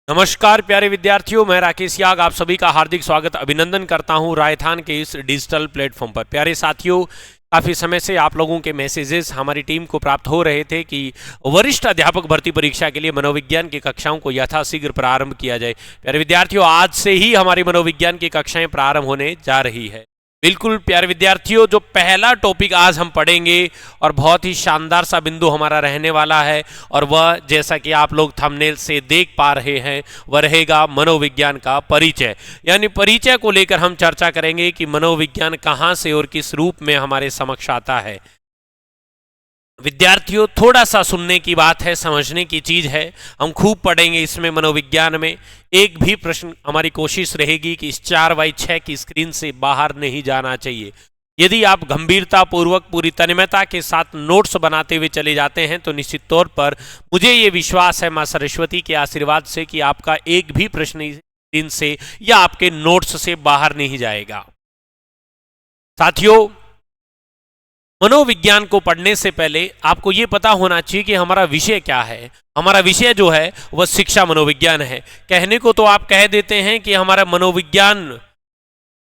नमस्कार प्यारे विद्यार्थियों, मैं राकेश याग आप सभी का हार्दिक स्वागत अभिनंदन करता हूं रायथान के इस डिजिटल प्लेटफॉर्म पर। प्यारे साथियों, काफ़ी समय से आप लोगों के मैसेजेस हमारी टीम को प्राप्त हो रहे थे कि वरिष्ठ अध्यापक भर्ती परीक्षा के लिए मनोविज्ञान की कक्षाओं को यथाशीघ्र प्रारंभ किया जाए। प्यारे विद्यार्थियों, आज से ही हमारी मनोविज्ञान की कक्षाएं प्रारंभ होने जा रही है। बिल्कुल प्यारे विद्यार्थियों, जो पहला टॉपिक आज हम पढ़ेंगे और बहुत ही शानदार सा बिंदु हमारा रहने वाला है, और वह जैसा कि आप लोग थंबनेल से देख पा रहे हैं, वह रहेगा मनोविज्ञान का परिचय। यानी परिचय को लेकर हम चर्चा करेंगे कि मनोविज्ञान कहाँ से और किस रूप में हमारे समक्ष आता है। विद्यार्थियों, थोड़ा सा सुनने की बात है, समझने की चीज है। हम खूब पढ़ेंगे इसमें मनोविज्ञान में। एक भी प्रश्न हमारी कोशिश रहेगी कि इस 4x6 की स्क्रीन से बाहर नहीं जाना चाहिए। यदि आप गंभीरता पूर्वक पूरी तन्मयता के साथ नोट्स बनाते हुए चले जाते हैं तो निश्चित तौर पर मुझे ये विश्वास है मां सरस्वती के आशीर्वाद से कि आपका एक भी प्रश्न स्क्रीन से या आपके नोट्स से बाहर नहीं जाएगा। साथियों, मनोविज्ञान को पढ़ने से पहले आपको यह पता होना चाहिए कि हमारा विषय क्या है। हमारा विषय जो है वह शिक्षा मनोविज्ञान है। कहने को तो आप कह देते हैं कि हमारा मनोविज्ञान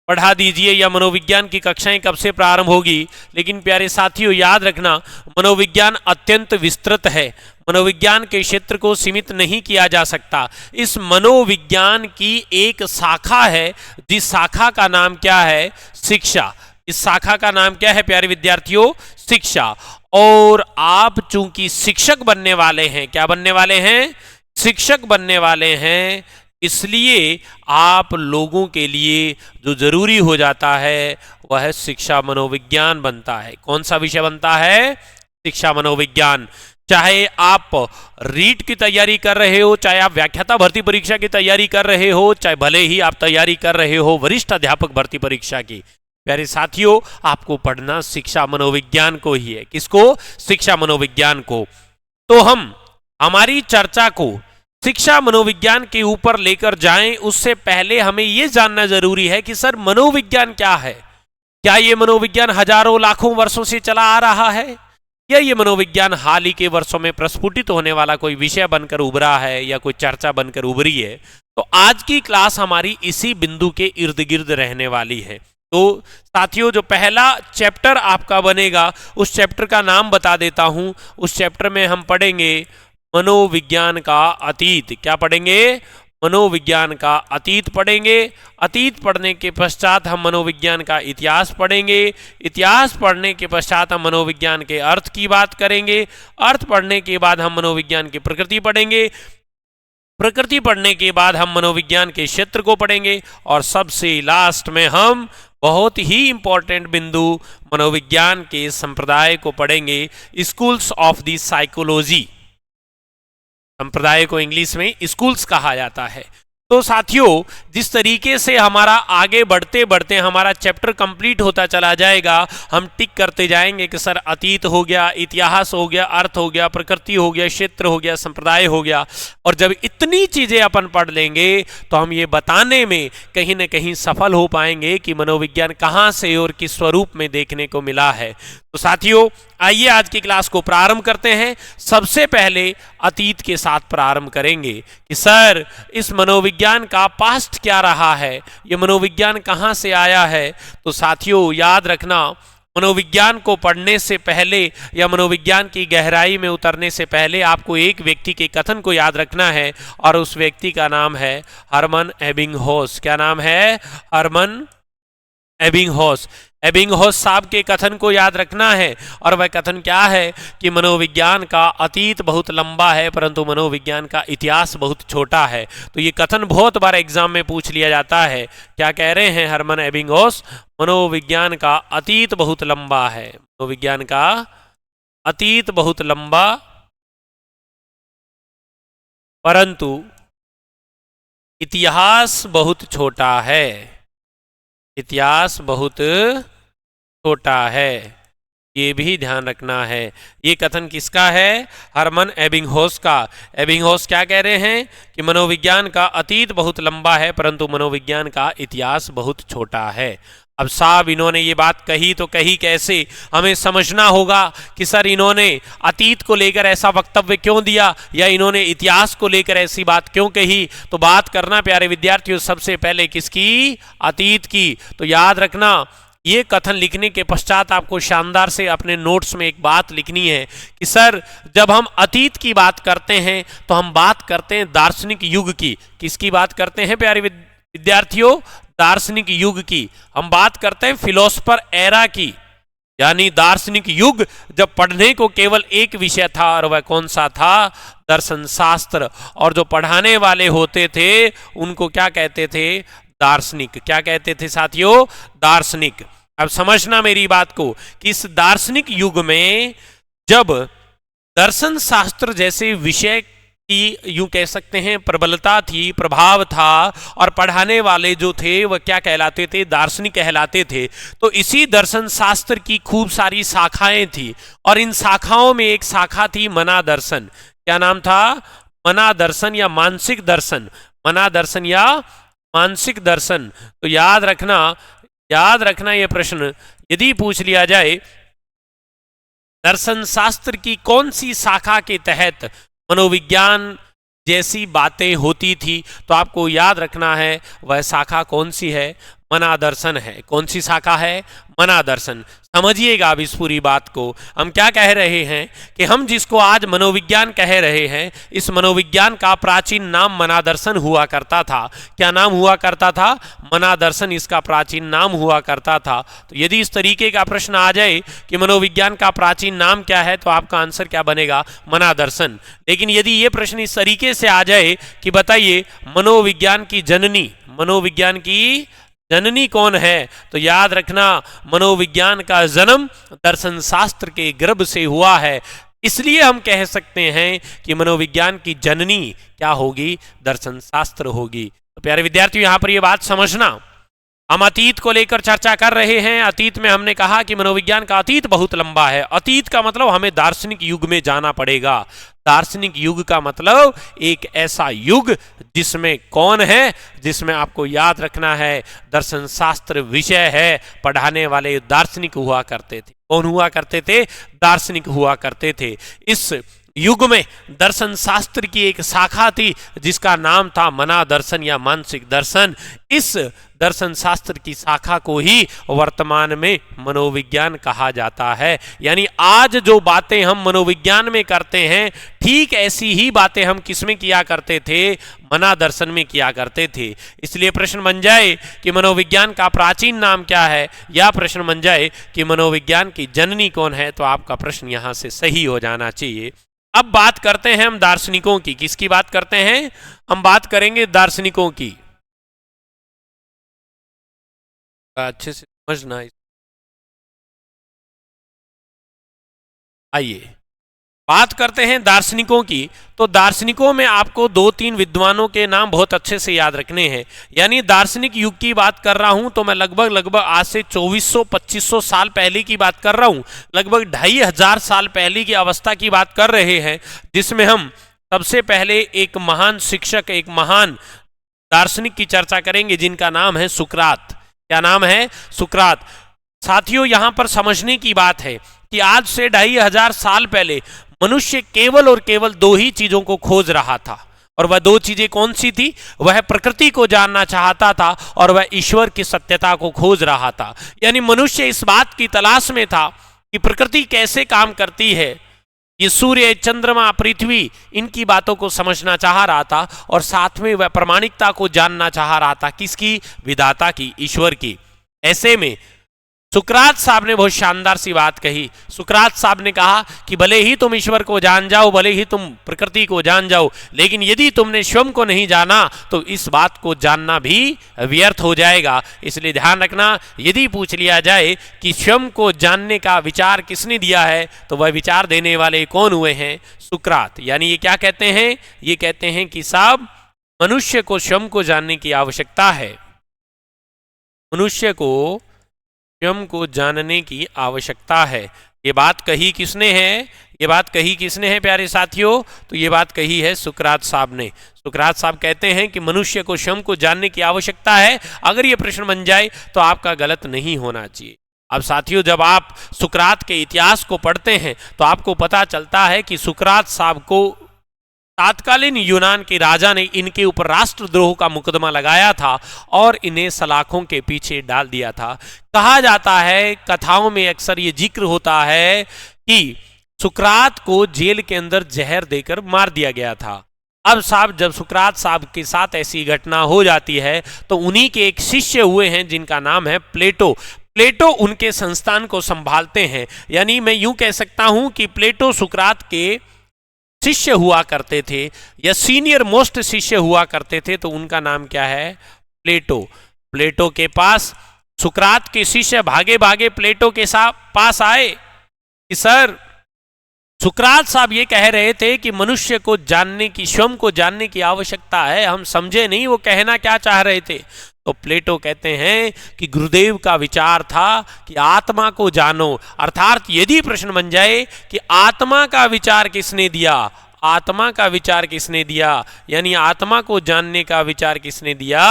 पढ़ा दीजिए या मनोविज्ञान की कक्षाएं कब से प्रारंभ होगी, लेकिन प्यारे साथियों याद रखना, मनोविज्ञान अत्यंत विस्तृत है। मनोविज्ञान के क्षेत्र को सीमित नहीं किया जा सकता। इस मनोविज्ञान की एक शाखा है, जिस शाखा का नाम क्या है? शिक्षा। इस शाखा का नाम क्या है प्यारे विद्यार्थियों? शिक्षा। और आप चूंकि शिक्षक बनने वाले हैं, क्या बनने वाले हैं? शिक्षक बनने वाले हैं, इसलिए आप लोगों के लिए जो जरूरी हो जाता है वह है शिक्षा मनोविज्ञान बनता है। कौन सा विषय बनता है? शिक्षा मनोविज्ञान। चाहे आप रीट की तैयारी कर रहे हो, चाहे आप व्याख्याता भर्ती परीक्षा की तैयारी कर रहे हो, चाहे भले ही आप तैयारी कर रहे हो वरिष्ठ अध्यापक भर्ती परीक्षा की, प्यारे साथियों आपको पढ़ना शिक्षा मनोविज्ञान को ही है। किसको? शिक्षा मनोविज्ञान को। तो हम हमारी चर्चा को शिक्षा मनोविज्ञान के ऊपर लेकर जाएं, उससे पहले हमें यह जानना जरूरी है कि सर मनोविज्ञान क्या है। क्या ये मनोविज्ञान हजारों लाखों वर्षों से चला आ रहा है, या ये मनोविज्ञान हाल ही के वर्षों में प्रस्फुटित होने वाला कोई विषय बनकर उभरा है या कोई चर्चा बनकर उभरी है? तो आज की क्लास हमारी इसी बिंदु के इर्द गिर्द रहने वाली है। तो साथियों, जो पहला चैप्टर आपका बनेगा उस चैप्टर का नाम बता देता हूं। उस चैप्टर में हम पढ़ेंगे मनोविज्ञान का अतीत। क्या पढ़ेंगे? मनोविज्ञान का अतीत पढ़ेंगे। अतीत पढ़ने के पश्चात हम मनोविज्ञान का इतिहास पढ़ेंगे। इतिहास पढ़ने के पश्चात हम मनोविज्ञान के अर्थ की बात करेंगे। अर्थ पढ़ने के बाद हम मनोविज्ञान की प्रकृति पढ़ेंगे। प्रकृति पढ़ने के बाद हम मनोविज्ञान के क्षेत्र को पढ़ेंगे, और सबसे लास्ट में हम बहुत ही इंपॉर्टेंट बिंदु मनोविज्ञान के संप्रदाय को पढ़ेंगे, स्कूल्स ऑफ द साइकोलॉजी। संप्रदाय को इंग्लिश में स्कूल्स कहा जाता है। तो साथियों, जिस तरीके से हमारा आगे बढ़ते बढ़ते हमारा चैप्टर कंप्लीट होता चला जाएगा, हम टिक करते जाएंगे कि सर अतीत हो गया, इतिहास हो गया, अर्थ हो गया, प्रकृति हो गया, क्षेत्र हो गया, संप्रदाय हो गया। और जब इतनी चीजें अपन पढ़ लेंगे तो हम ये बताने में कहीं ना कहीं सफल हो पाएंगे कि मनोविज्ञान कहाँ से और किस स्वरूप में देखने को मिला है। तो साथियों, आइए आज की क्लास को प्रारंभ करते हैं। सबसे पहले अतीत के साथ प्रारंभ करेंगे कि सर इस मनोविज्ञान का पास्ट क्या रहा है, ये मनोविज्ञान कहाँ से आया है। तो साथियों याद रखना, मनोविज्ञान को पढ़ने से पहले या मनोविज्ञान की गहराई में उतरने से पहले आपको एक व्यक्ति के कथन को याद रखना है, और उस व्यक्ति का नाम है हरमन एबिंगहॉस। क्या नाम है? हरमन एबिंगहॉस। एबिंगहॉस साहब के कथन को याद रखना है, और वह कथन क्या है कि मनोविज्ञान का अतीत बहुत लंबा है परंतु मनोविज्ञान का इतिहास बहुत छोटा है। तो ये कथन बहुत बार एग्जाम में पूछ लिया जाता है। क्या कह रहे हैं हरमन एबिंगहॉस? मनोविज्ञान का अतीत बहुत लंबा है। मनोविज्ञान का अतीत बहुत लंबा परंतु इतिहास बहुत छोटा है। इतिहास बहुत छोटा है, ये भी ध्यान रखना है। ये कथन किसका है? हरमन एबिंगहॉस का। एबिंगहॉस क्या कह रहे हैं कि मनोविज्ञान का अतीत बहुत लंबा है परंतु मनोविज्ञान का इतिहास बहुत छोटा है। अब साहब इन्होंने ये बात कही तो कही कैसे, हमें समझना होगा कि सर इन्होंने अतीत को लेकर ऐसा वक्तव्य क्यों दिया या इन्होंने इतिहास को लेकर ऐसी बात क्यों कही। तो बात करना प्यारे विद्यार्थियों सबसे पहले किसकी, अतीत की। तो याद रखना ये कथन लिखने के पश्चात आपको शानदार से अपने नोट्स में एक बात लिखनी है कि सर जब हम अतीत की बात करते हैं तो हम बात करते हैं दार्शनिक युग की। किसकी बात करते हैं प्यारे विद्यार्थियों, दार्शनिक युग की। हम बात करते हैं फिलोसफर एरा की, यानी दार्शनिक युग जब पढ़ने को केवल एक विषय था और वह कौन सा था, दर्शन शास्त्र। और जो पढ़ाने वाले होते थे उनको क्या कहते थे, दार्शनिक। क्या कहते थे साथियों, दार्शनिक। अब समझना मेरी बात को कि इस दार्शनिक युग में जब दर्शन शास्त्र जैसे विषय की यूं कह सकते हैं प्रबलता थी, प्रभाव था, और पढ़ाने वाले जो थे वह क्या कहलाते थे, दार्शनिक कहलाते थे। तो इसी दर्शन शास्त्र की खूब सारी शाखाएं थी और इन शाखाओं में एक शाखा थी मना दर्शन। क्या नाम था, मना दर्शन या मानसिक दर्शन, मना दर्शन या मानसिक दर्शन। तो याद रखना यह प्रश्न यदि पूछ लिया जाए दर्शन शास्त्र की कौन सी शाखा के तहत मनोविज्ञान जैसी बातें होती थी, तो आपको याद रखना है वह शाखा कौन सी है, मना दर्शन है। कौन सी शाखा है, मना दर्शन। समझिएगा अब इस पूरी बात को। हम क्या कह रहे हैं कि हम जिसको आज मनोविज्ञान कह रहे हैं, इस मनोविज्ञान का प्राचीन नाम मना दर्शन हुआ करता था। क्या नाम हुआ करता था, मना दर्शन इसका प्राचीन नाम हुआ करता था। तो यदि इस तरीके का प्रश्न आ जाए कि मनोविज्ञान का प्राचीन नाम क्या है, तो आपका आंसर क्या बनेगा, मना दर्शन। लेकिन यदि ये प्रश्न इस तरीके से आ जाए कि बताइए मनोविज्ञान की जननी, मनोविज्ञान की जननी कौन है, तो याद रखना मनोविज्ञान का जन्म दर्शन शास्त्र के गर्भ से हुआ है। इसलिए हम कह सकते हैं कि मनोविज्ञान की जननी क्या होगी, दर्शन शास्त्र होगी। तो प्यारे विद्यार्थियों यहां पर यह बात समझना, हम अतीत को लेकर चर्चा कर रहे हैं। अतीत में हमने कहा कि मनोविज्ञान का अतीत बहुत लंबा है। अतीत का मतलब हमें दार्शनिक युग में जाना पड़ेगा। दार्शनिक युग का मतलब एक ऐसा युग जिसमें कौन है, जिसमें आपको याद रखना है दर्शन शास्त्र विषय है, पढ़ाने वाले दार्शनिक हुआ करते थे। कौन हुआ करते थे, दार्शनिक हुआ करते थे। इस युग में दर्शन शास्त्र की एक शाखा थी जिसका नाम था मना दर्शन या मानसिक दर्शन। इस दर्शन शास्त्र की शाखा को ही वर्तमान में मनोविज्ञान कहा जाता है। यानी आज जो बातें हम मनोविज्ञान में करते हैं, ठीक ऐसी ही बातें हम किसमें किया करते थे, मना दर्शन में किया करते थे। इसलिए प्रश्न बन जाए कि मनोविज्ञान का प्राचीन नाम क्या है, या प्रश्न बन जाए कि मनोविज्ञान की जननी कौन है, तो आपका प्रश्न यहां से सही हो जाना चाहिए। अब बात करते हैं हम दार्शनिकों की। किसकी बात करते हैं, हम बात करेंगे दार्शनिकों की। अच्छे से समझना। आइए बात करते हैं दार्शनिकों की। तो दार्शनिकों में आपको दो तीन विद्वानों के नाम बहुत अच्छे से याद रखने हैं। यानी दार्शनिक युग की बात कर रहा हूं तो मैं लगभग आज से 2400-2500 साल पहले की बात कर रहा हूं। लगभग 2500 साल पहले की अवस्था की बात कर रहे हैं, जिसमें हम सबसे पहले एक महान शिक्षक, एक महान दार्शनिक की चर्चा करेंगे जिनका नाम है सुकरात। क्या नाम है, सुकरात। साथियों यहां पर समझने की बात है कि आज से 2500 साल पहले मनुष्य केवल और केवल दो ही चीजों को खोज रहा था, और वह दो चीजें कौन सी थी, वह प्रकृति को जानना चाहता था और वह ईश्वर की सत्यता को खोज रहा था। यानी मनुष्य इस बात की तलाश में था कि प्रकृति कैसे काम करती है, ये सूर्य, चंद्रमा, पृथ्वी, इनकी बातों को समझना चाह रहा था, और साथ में वह प्रामाणिकता को जानना चाह रहा था। किसकी, विधाता की, ईश्वर की। ऐसे में सुकरात साहब ने बहुत शानदार सी बात कही। सुकरात साहब ने कहा कि भले ही तुम ईश्वर को जान जाओ, भले ही तुम प्रकृति को जान जाओ, लेकिन यदि तुमने स्वयं को नहीं जाना तो इस बात को जानना भी व्यर्थ हो जाएगा। इसलिए ध्यान रखना, यदि पूछ लिया जाए कि स्वयं को जानने का विचार किसने दिया है, तो वह विचार देने वाले कौन हुए हैं, सुकरात। यानी ये क्या कहते हैं, ये कहते हैं कि साहब मनुष्य को स्वयं को जानने की आवश्यकता है। मनुष्य को स्वयं को जानने की आवश्यकता है। ये बात कही किसने है, ये बात कही किसने है प्यारे साथियों, तो ये बात कही है सुकरात साहब ने। सुकरात साहब कहते हैं कि मनुष्य को स्वयं को जानने की आवश्यकता है। अगर ये प्रश्न बन जाए तो आपका गलत नहीं होना चाहिए। अब साथियों, जब आप सुकरात के इतिहास को पढ़ते हैं तो आपको पता चलता है कि सुकरात साहब को तात्कालीन यूनान के राजा ने इनके ऊपर राष्ट्रद्रोह का मुकदमा लगाया था और इन्हें सलाखों के पीछे डाल दिया था। कहा जाता है, कथाओं में अक्सर ये जिक्र होता है कि सुकरात को जेल के अंदर जहर देकर मार दिया गया था। अब साहब, जब सुकरात साहब के साथ ऐसी घटना हो जाती है तो उन्हीं के एक शिष्य हुए हैं जिनका नाम है प्लेटो। प्लेटो उनके संस्थान को संभालते हैं। यानी मैं यूं कह सकता हूं कि प्लेटो सुकरात के शिष्य हुआ करते थे या सीनियर मोस्ट शिष्य हुआ करते थे, तो उनका नाम क्या है? प्लेटो। प्लेटो के पास सुकरात के शिष्य भागे भागे प्लेटो के पास आए कि सर, सुकरात साहब ये कह रहे थे कि मनुष्य को जानने की, स्वयं को जानने की आवश्यकता है। हम समझे नहीं वो कहना क्या चाह रहे थे। तो प्लेटो कहते हैं कि गुरुदेव का विचार था कि आत्मा को जानो, अर्थात यदि प्रश्न बन जाए कि आत्मा का विचार किसने दिया, आत्मा का विचार किसने दिया, यानी आत्मा को जानने का विचार किसने दिया,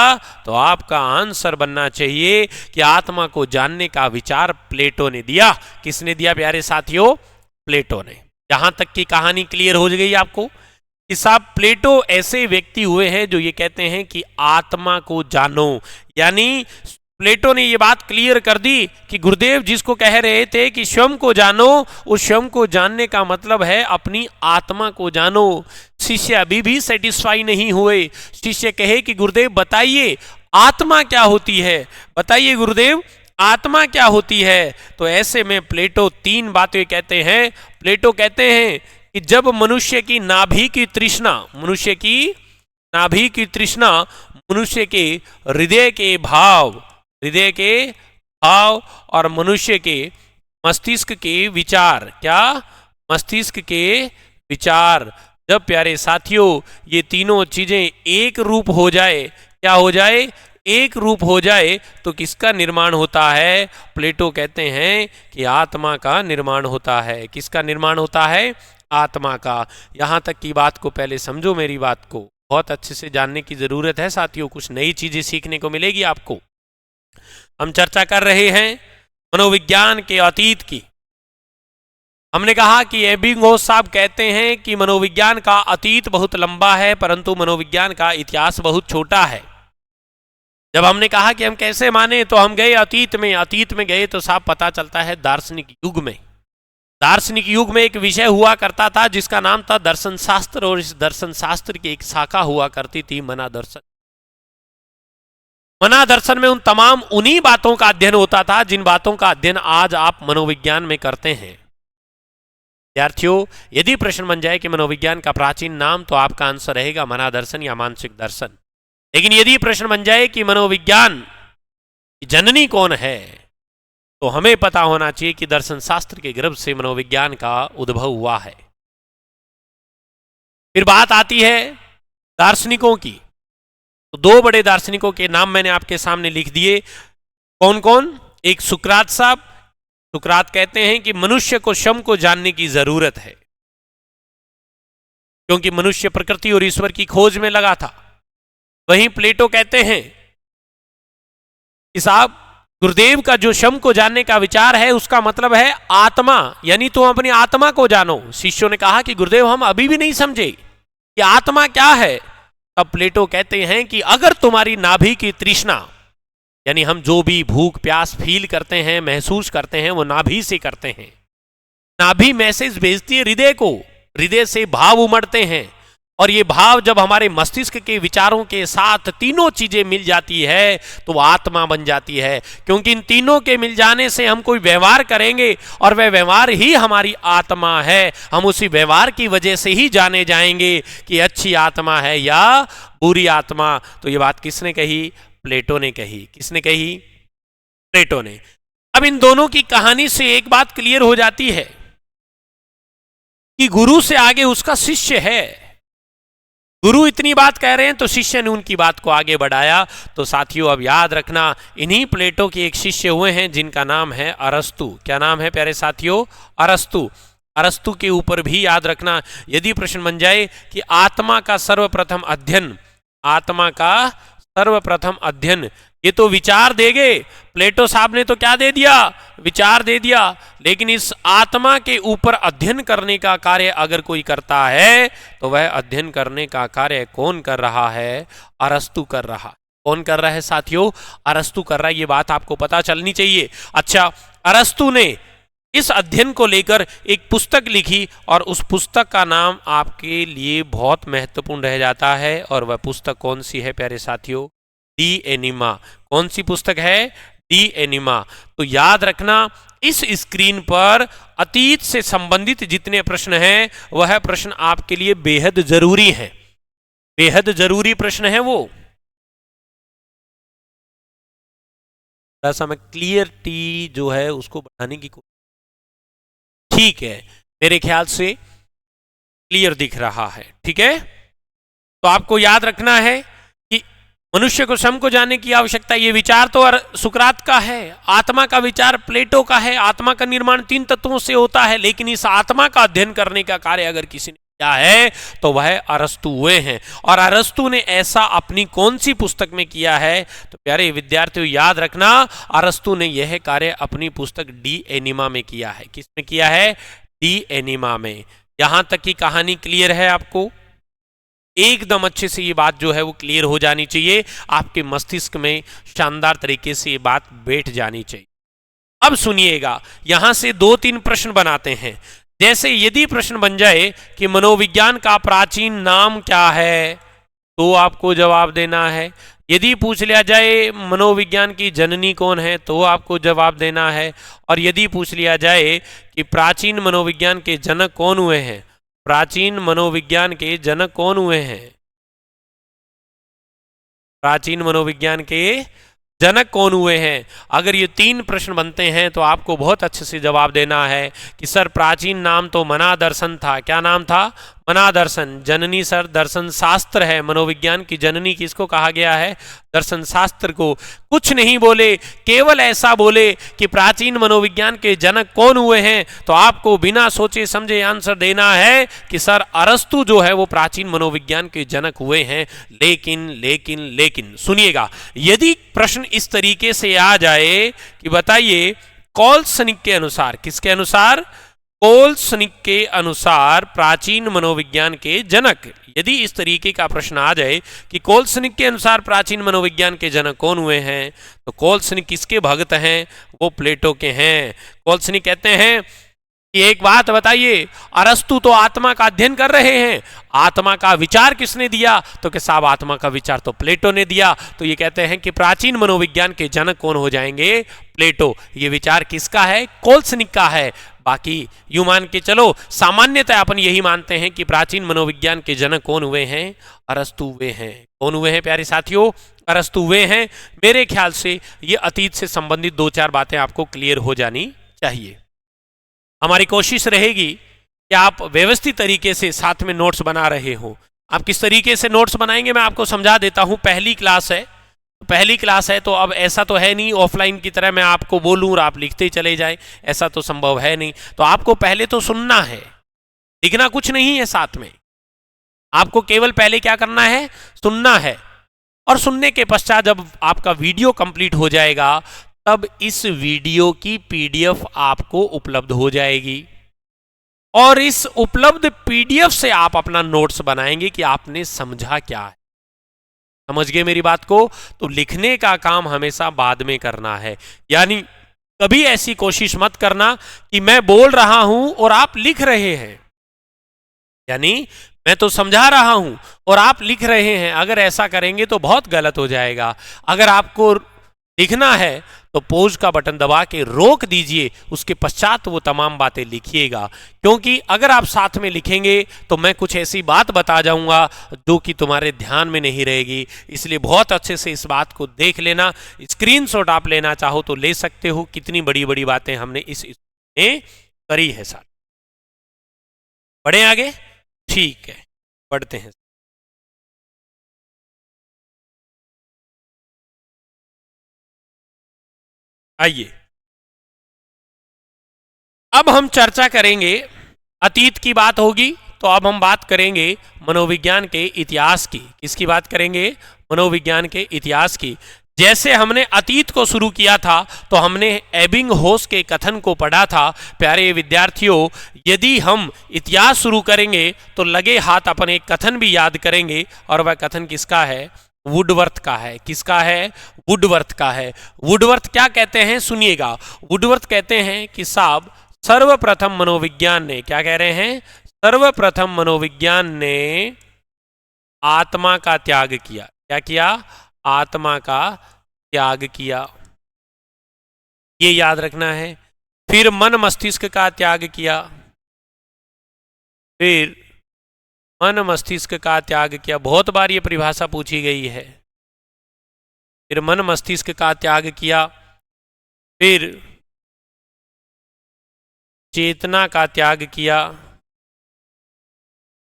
तो आपका आंसर बनना चाहिए कि आत्मा को जानने का विचार प्लेटो ने दिया। किसने दिया प्यारे साथियों? प्लेटो ने। यहां तक की कहानी क्लियर हो गई आपको कि साहब प्लेटो ऐसे व्यक्ति हुए हैं जो ये कहते हैं कि आत्मा को जानो। यानी प्लेटो ने ये बात क्लियर कर दी कि गुरुदेव जिसको कह रहे थे कि स्वयं को जानो, उस स्वयं को जानने का मतलब है अपनी आत्मा को जानो। शिष्य अभी भी सेटिस्फाई नहीं हुए। शिष्य कहे कि गुरुदेव बताइए आत्मा क्या होती है, बताइए गुरुदेव आत्मा क्या होती है। तो ऐसे में प्लेटो 3 बातें कहते हैं। प्लेटो कहते हैं कि जब मनुष्य की नाभि की तृष्णा, मनुष्य की नाभि की तृष्णा, मनुष्य के हृदय के भाव, हृदय के भाव और मनुष्य के मस्तिष्क के विचार, क्या? मस्तिष्क के विचार, जब प्यारे साथियों ये तीनों चीजें एक रूप हो जाए, क्या हो जाए? एक रूप हो जाए, तो किसका निर्माण होता है? प्लेटो कहते हैं कि आत्मा का निर्माण होता है। किसका निर्माण होता है? आत्मा का। यहां तक की बात को पहले समझो, मेरी बात को बहुत अच्छे से जानने की जरूरत है साथियों, कुछ नई चीजें सीखने को मिलेगी आपको। हम चर्चा कर रहे हैं मनोविज्ञान के अतीत की। हमने कहा कि एबिंगहॉस साहब कहते हैं कि मनोविज्ञान का अतीत बहुत लंबा है परंतु मनोविज्ञान का इतिहास बहुत छोटा है। जब हमने कहा कि हम कैसे माने, तो हम गए अतीत में। अतीत में गए तो साहब पता चलता है दार्शनिक युग में। दार्शनिक युग में एक विषय हुआ करता था जिसका नाम था दर्शन शास्त्र, और इस दर्शन शास्त्र की एक शाखा हुआ करती थी मनादर्शन। मनादर्शन में उन तमाम उन्हीं बातों का अध्ययन होता था जिन बातों का अध्ययन आज आप मनोविज्ञान में करते हैं। विद्यार्थियों, यदि प्रश्न बन जाए कि मनोविज्ञान का प्राचीन नाम, तो आपका आंसर रहेगा मनादर्शन या मानसिक दर्शन। लेकिन यदि प्रश्न बन जाए कि मनोविज्ञान की जननी कौन है, तो हमें पता होना चाहिए कि दर्शन शास्त्र के गर्भ से मनोविज्ञान का उद्भव हुआ है। फिर बात आती है दार्शनिकों की। तो 2 बड़े दार्शनिकों के नाम मैंने आपके सामने लिख दिए। कौन कौन? एक सुकरात साहब। सुकरात कहते हैं कि मनुष्य को स्वयं को जानने की जरूरत है, क्योंकि मनुष्य प्रकृति और ईश्वर की खोज में लगा था। वहीं प्लेटो कहते हैं कि साहब गुरुदेव का जो स्वयं को जानने का विचार है उसका मतलब है आत्मा, यानी तुम अपनी आत्मा को जानो। शिष्यों ने कहा कि गुरुदेव हम अभी भी नहीं समझे कि आत्मा क्या है। तब प्लेटो कहते हैं कि अगर तुम्हारी नाभि की तृष्णा, यानी हम जो भी भूख प्यास फील करते हैं, महसूस करते हैं, वो नाभि से करते हैं। नाभि मैसेज भेजती है हृदय को, हृदय से भाव उमड़ते हैं, और ये भाव जब हमारे मस्तिष्क के विचारों के साथ तीनों चीजें मिल जाती है तो वो आत्मा बन जाती है। क्योंकि इन तीनों के मिल जाने से हम कोई व्यवहार करेंगे और वह व्यवहार ही हमारी आत्मा है। हम उसी व्यवहार की वजह से ही जाने जाएंगे कि अच्छी आत्मा है या बुरी आत्मा। तो ये बात किसने कही? प्लेटो ने कही। किसने कही? प्लेटो ने। अब इन दोनों की कहानी से एक बात क्लियर हो जाती है कि गुरु से आगे उसका शिष्य है। गुरु इतनी बात कह रहे हैं तो शिष्य ने उनकी बात को आगे बढ़ाया। तो साथियों अब याद रखना, इन्हीं प्लेटो के एक शिष्य हुए हैं जिनका नाम है अरस्तु। क्या नाम है प्यारे साथियों? अरस्तु। अरस्तु के ऊपर भी याद रखना। यदि प्रश्न बन जाए कि आत्मा का सर्वप्रथम अध्ययन, आत्मा का सर्वप्रथम अध्ययन, ये तो विचार देंगे। प्लेटो साहब ने तो क्या दे दिया, विचार दे दिया। लेकिन इस आत्मा के ऊपर अध्ययन करने का कार्य अगर कोई करता है तो वह अध्ययन करने का कार्य कौन कर रहा है, अरस्तु कर रहा। कौन कर रहा है साथियों, अरस्तु कर रहा है। ये बात आपको पता चलनी चाहिए। अच्छा, अरस्तु ने इस अध्ययन को लेकर एक पुस्तक लिखी और उस पुस्तक का नाम आपके लिए बहुत महत्वपूर्ण रह जाता है। और वह पुस्तक कौन सी है प्यारे साथियों, डी एनिमा। कौन सी पुस्तक है, डी एनिमा। तो याद रखना, इस स्क्रीन पर अतीत से संबंधित जितने प्रश्न हैं वह प्रश्न आपके लिए बेहद जरूरी हैं, बेहद जरूरी प्रश्न है वो। थोड़ा सा मैं क्लियरिटी जो है उसको बढ़ाने की कोशिश, ठीक है, मेरे ख्याल से क्लियर दिख रहा है, ठीक है। तो आपको याद रखना है कि मनुष्य को स्वयं को जानने की आवश्यकता। ये विचार तो सुकरात का है, आत्मा का विचार प्लेटो का है। आत्मा का निर्माण 3 तत्वों से होता है, लेकिन इस आत्मा का अध्ययन करने का कार्य अगर किसी ने किया है तो वह अरस्तु हुए हैं। और अरस्तु ने ऐसा अपनी कौन सी पुस्तक में किया है, तो प्यारे विद्यार्थियों याद रखना, अरस्तु ने यह कार्य अपनी पुस्तक डी एनिमा में किया है। किसमें किया है, डी एनिमा में। यहां तक की कहानी क्लियर है आपको, एकदम अच्छे से ये बात जो है वो क्लियर हो जानी चाहिए, आपके मस्तिष्क में शानदार तरीके से ये बात बैठ जानी चाहिए। अब सुनिएगा, यहां से 2-3 प्रश्न बनाते हैं। जैसे यदि प्रश्न बन जाए कि मनोविज्ञान का प्राचीन नाम क्या है, तो आपको जवाब देना है। यदि पूछ लिया जाए मनोविज्ञान की जननी कौन है, तो आपको जवाब देना है। और यदि पूछ लिया जाए कि प्राचीन मनोविज्ञान के जनक कौन हुए हैं, प्राचीन मनोविज्ञान के जनक कौन हुए हैं, प्राचीन मनोविज्ञान के जनक कौन हुए हैं, अगर ये 3 प्रश्न बनते हैं तो आपको बहुत अच्छे से जवाब देना है कि सर प्राचीन नाम तो मनादर्शन था। क्या नाम था, मनादर्शन। जननी सर दर्शन शास्त्र है, मनोविज्ञान की जननी किसको कहा गया है, दर्शन शास्त्र को। कुछ नहीं बोले, केवल ऐसा बोले कि प्राचीन मनोविज्ञान के जनक कौन हुए हैं, तो आपको बिना सोचे समझे आंसर देना है कि सर अरस्तु जो है वो प्राचीन मनोविज्ञान के जनक हुए हैं। लेकिन लेकिन लेकिन सुनिएगा, यदि प्रश्न इस तरीके से आ जाए कि बताइए कोल्सनिक के अनुसार, किसके अनुसार, कोल्सनिक के अनुसार प्राचीन मनोविज्ञान के जनक, यदि इस तरीके का प्रश्न आ जाए कि कोल्सनिक के अनुसार प्राचीन मनोविज्ञान के जनक कौन हुए हैं, तो कोल्सनिक किसके भक्त हैं, वो प्लेटो के हैं। कोल्सनिक कहते हैं कि एक बात बताइए, अरस्तु तो आत्मा का अध्ययन कर रहे हैं, आत्मा का विचार किसने दिया, तो कि साहब आत्मा का विचार तो प्लेटो ने दिया। तो ये कहते हैं कि प्राचीन मनोविज्ञान के जनक कौन हो जाएंगे, प्लेटो। ये विचार किसका है, कोल्सनिक का है। बाकी यूं मान के चलो, सामान्यतः अपन यही मानते हैं कि प्राचीन मनोविज्ञान के जनक कौन हुए हैं, अरस्तु हुए हैं। कौन हुए हैं प्यारे साथियों, अरस्तु हुए हैं। मेरे ख्याल से ये अतीत से संबंधित 2-4 बातें आपको क्लियर हो जानी चाहिए। हमारी कोशिश रहेगी कि आप व्यवस्थित तरीके से साथ में नोट्स बना रहे हो। आप किस तरीके से नोट्स बनाएंगे मैं आपको समझा देता हूं। पहली क्लास है तो अब ऐसा तो है नहीं ऑफलाइन की तरह मैं आपको बोलूं और आप लिखते ही चले जाएं, ऐसा तो संभव है नहीं। तो आपको पहले तो सुनना है, लिखना कुछ नहीं है साथ में। आपको केवल पहले क्या करना है, सुनना है। और सुनने के पश्चात जब आपका वीडियो कंप्लीट हो जाएगा तब इस वीडियो की पीडीएफ आपको उपलब्ध हो जाएगी और इस उपलब्ध पीडीएफ से आप अपना नोट्स बनाएंगे कि आपने समझा क्या है। समझ गए मेरी बात को। तो लिखने का काम हमेशा बाद में करना है, यानी कभी ऐसी कोशिश मत करना कि मैं बोल रहा हूं और आप लिख रहे हैं, यानी मैं तो समझा रहा हूं और आप लिख रहे हैं। अगर ऐसा करेंगे तो बहुत गलत हो जाएगा। अगर आपको लिखना है तो पॉज का बटन दबा के रोक दीजिए, उसके पश्चात वो तमाम बातें लिखिएगा। क्योंकि अगर आप साथ में लिखेंगे तो मैं कुछ ऐसी बात बता जाऊंगा जो कि तुम्हारे ध्यान में नहीं रहेगी। इसलिए बहुत अच्छे से इस बात को देख लेना। स्क्रीनशॉट आप लेना चाहो तो ले सकते हो। कितनी बड़ी बड़ी बातें हमने इस में करी है सर। बढ़े आगे, ठीक है, बढ़ते हैं। आइए अब हम चर्चा करेंगे अतीत की बात होगी तो अब हम बात करेंगे मनोविज्ञान के इतिहास की। किसकी बात करेंगे? मनोविज्ञान के इतिहास की। जैसे हमने अतीत को शुरू किया था तो हमने एबिंगहॉस के कथन को पढ़ा था। प्यारे विद्यार्थियों, यदि हम इतिहास शुरू करेंगे तो लगे हाथ अपन एक कथन भी याद करेंगे, और वह कथन किसका है? वुडवर्थ का है। किसका है? वुडवर्थ का है। वुडवर्थ क्या कहते हैं सुनिएगा। वुडवर्थ कहते हैं कि साहब सर्वप्रथम मनोविज्ञान ने, क्या कह रहे हैं? सर्वप्रथम मनोविज्ञान ने आत्मा का त्याग किया। क्या किया? आत्मा का त्याग किया, ये याद रखना है। फिर मन मस्तिष्क का त्याग किया, फिर मन मस्तिष्क का त्याग किया। बहुत बार ये परिभाषा पूछी गई है। फिर मन मस्तिष्क का त्याग किया, फिर चेतना का त्याग किया,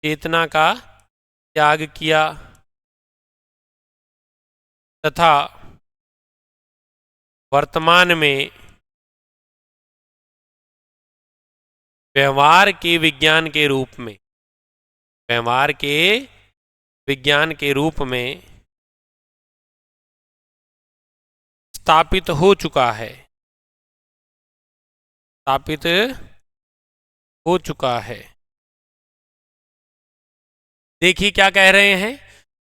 चेतना का त्याग किया, तथा वर्तमान में व्यवहार के विज्ञान के रूप में, व्यवहार के विज्ञान के रूप में स्थापित हो चुका है, स्थापित हो चुका है। देखिए क्या कह रहे हैं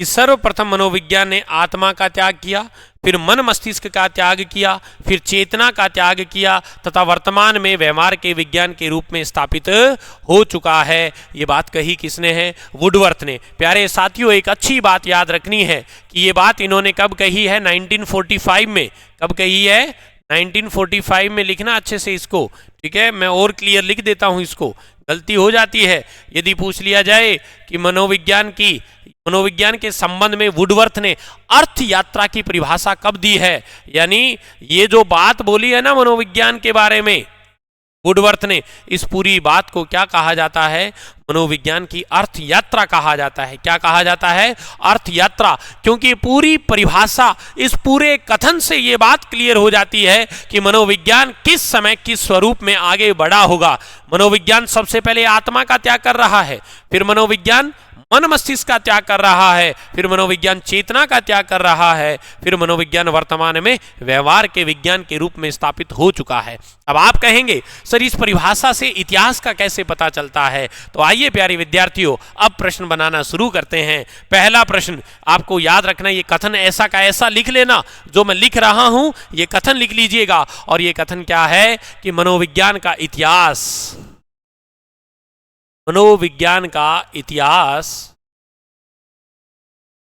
कि सर्वप्रथम मनोविज्ञान ने आत्मा का त्याग किया, फिर मन मस्तिष्क का त्याग किया, फिर चेतना का त्याग किया, तथा वर्तमान में व्यवहार के विज्ञान के रूप में स्थापित हो चुका है। ये बात कही किसने है? वुडवर्थ ने। प्यारे साथियों, एक अच्छी बात याद रखनी है कि ये बात इन्होंने कब कही है? 1945 में। कब कही है? 1945 में। लिखना अच्छे से इसको, ठीक है? मैं और क्लियर लिख देता हूं इसको, गलती हो जाती है यदि पूछ लिया जाए कि मनोविज्ञान के संबंध में वुडवर्थ ने अर्थ यात्रा की परिभाषा कब दी है। यानी ये जो बात बोली है ना मनोविज्ञान के बारे में वुडवर्थ ने, इस पूरी बात को क्या कहा जाता है? मनोविज्ञान की अर्थ यात्रा कहा जाता है। क्या कहा जाता है? अर्थ यात्रा। क्योंकि पूरी परिभाषा, इस पूरे कथन से ये बात क्लियर हो जाती है कि मनोविज्ञान किस समय किस स्वरूप में आगे बढ़ा होगा। मनोविज्ञान सबसे पहले आत्मा का त्याग कर रहा है, फिर मनोविज्ञान मन मस्तिष्क का त्याग कर रहा है, फिर मनोविज्ञान चेतना का त्याग कर रहा है, फिर मनोविज्ञान वर्तमान में व्यवहार के विज्ञान के रूप में स्थापित हो चुका है। अब आप कहेंगे सर इस परिभाषा से इतिहास का कैसे पता चलता है? तो आइए प्यारे विद्यार्थियों, अब प्रश्न बनाना शुरू करते हैं। पहला प्रश्न आपको याद रखना, ये कथन ऐसा का ऐसा लिख लेना, जो मैं लिख रहा हूं ये कथन लिख लीजिएगा। और ये कथन क्या है कि मनोविज्ञान का इतिहास, मनोविज्ञान का इतिहास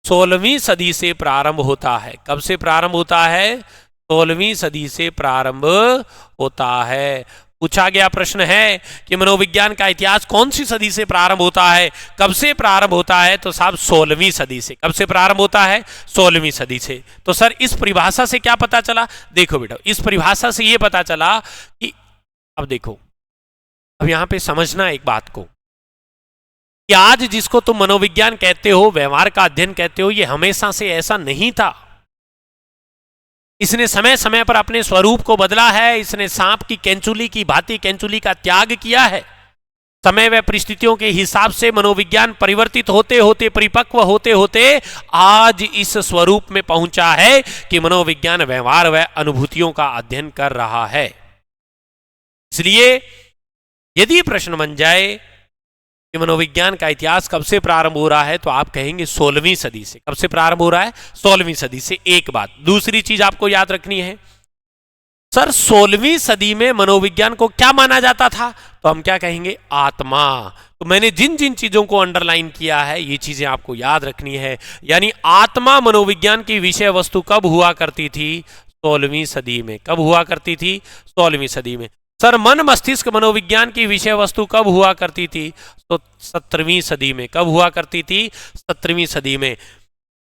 16वीं सदी से प्रारंभ होता है। कब से प्रारंभ होता है? 16वीं सदी से प्रारंभ होता है। पूछा गया प्रश्न है कि मनोविज्ञान का इतिहास कौन सी सदी से प्रारंभ होता है, कब से प्रारंभ होता है? तो साहब 16वीं सदी से। कब से प्रारंभ होता है? 16वीं सदी से। तो सर इस परिभाषा से क्या पता चला? देखो बेटा, इस परिभाषा से यह पता चला कि, अब देखो, अब यहां पे समझना एक बात को कि आज जिसको तुम मनोविज्ञान कहते हो, व्यवहार का अध्ययन कहते हो, ये हमेशा से ऐसा नहीं था। इसने समय समय पर अपने स्वरूप को बदला है। इसने सांप की कैंचुली की भांति कैंचुली का त्याग किया है। समय व परिस्थितियों के हिसाब से मनोविज्ञान परिवर्तित होते होते, परिपक्व होते होते आज इस स्वरूप में पहुंचा है कि मनोविज्ञान व्यवहार व अनुभूतियों का अध्ययन कर रहा है। इसलिए यदि प्रश्न बन जाए कि मनोविज्ञान का इतिहास कब से प्रारंभ हो रहा है, तो आप कहेंगे 16वीं सदी से। कब से प्रारंभ हो रहा है? 16वीं सदी से। एक बात। दूसरी चीज आपको याद रखनी है, सर 16वीं सदी में मनोविज्ञान को क्या माना जाता था? तो हम क्या कहेंगे? आत्मा। तो मैंने जिन जिन चीजों को अंडरलाइन किया है ये चीजें आपको याद रखनी है। यानी आत्मा मनोविज्ञान की विषय वस्तु कब हुआ करती थी? 16वीं सदी में। कब हुआ करती थी? 16वीं सदी में। सर मन मस्तिष्क मनोविज्ञान की विषय वस्तु कब हुआ करती थी? तो 17वीं सदी में। कब हुआ करती थी? 17वीं सदी में।